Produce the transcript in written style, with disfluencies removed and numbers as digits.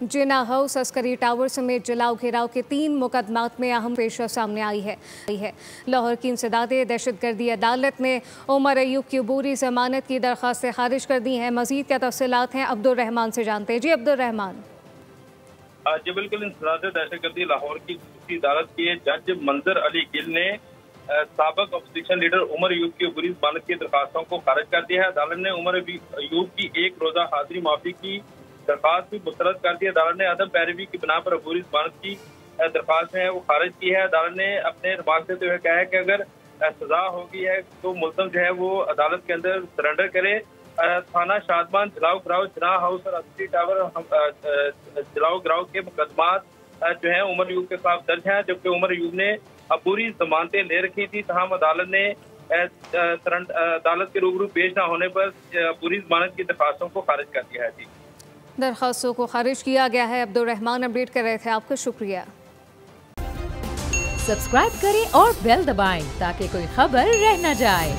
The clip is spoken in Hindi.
जिना हाउस, अस्करी टावर समेत जलाओ घेराव के 3 मुकदमात में अहम पेशा सामने आई है। लाहौर की इंसदादे दहशतगर्दी अदालत ने उमर अयूब की अबूरी जमानत की दरख्वास्तें खारिज कर दी हैं। मजीद क्या तफसीलात हैं अब्दुल रहमान से जानते हैं। जी अब्दुल रहमान। जी बिल्कुल, इंसदादे दहशतगर्दी लाहौर की खुसूसी अदालत के जज मंजर अली गिल ने साबिक अपोजिशन लीडर उमर अयूब की अबूरी जमानत की दरखास्तों को खारिज कर दिया है। अदालत ने उमर अयूब की 1 रोजा हाजिरी माफी की दरखास्त भी मुस्तरद कर दी। अदालत ने अदम पैरवी की बिना पर अबूरी जमानत की दरखास्त है वो खारिज की है। अदालत ने अपने रिमार्क देते हुए कहा है कि अगर सजा होगी है तो मुल्ज़म जो है वो अदालत के अंदर सरेंडर करे। थाना शादमान, जलाओ गिराव, जिना हाउस और अस्करी टावर जलाओ गिराव के मुकदमात जो है उमर अयूब के खिलाफ दर्ज हैं, जबकि उमर अयूब ने अबूरी जमानतें ले रखी थी। तहम अदालत ने अदालत के रूबरू पेश न होने पर अबूरी जमानत की दरखास्तों को खारिज कर दिया है। जी, दरखास्तों को खारिज किया गया है। अब्दुल रहमान अपडेट कर रहे थे, आपका शुक्रिया। सब्सक्राइब करें और बेल दबाएं ताकि कोई खबर रह न जाए।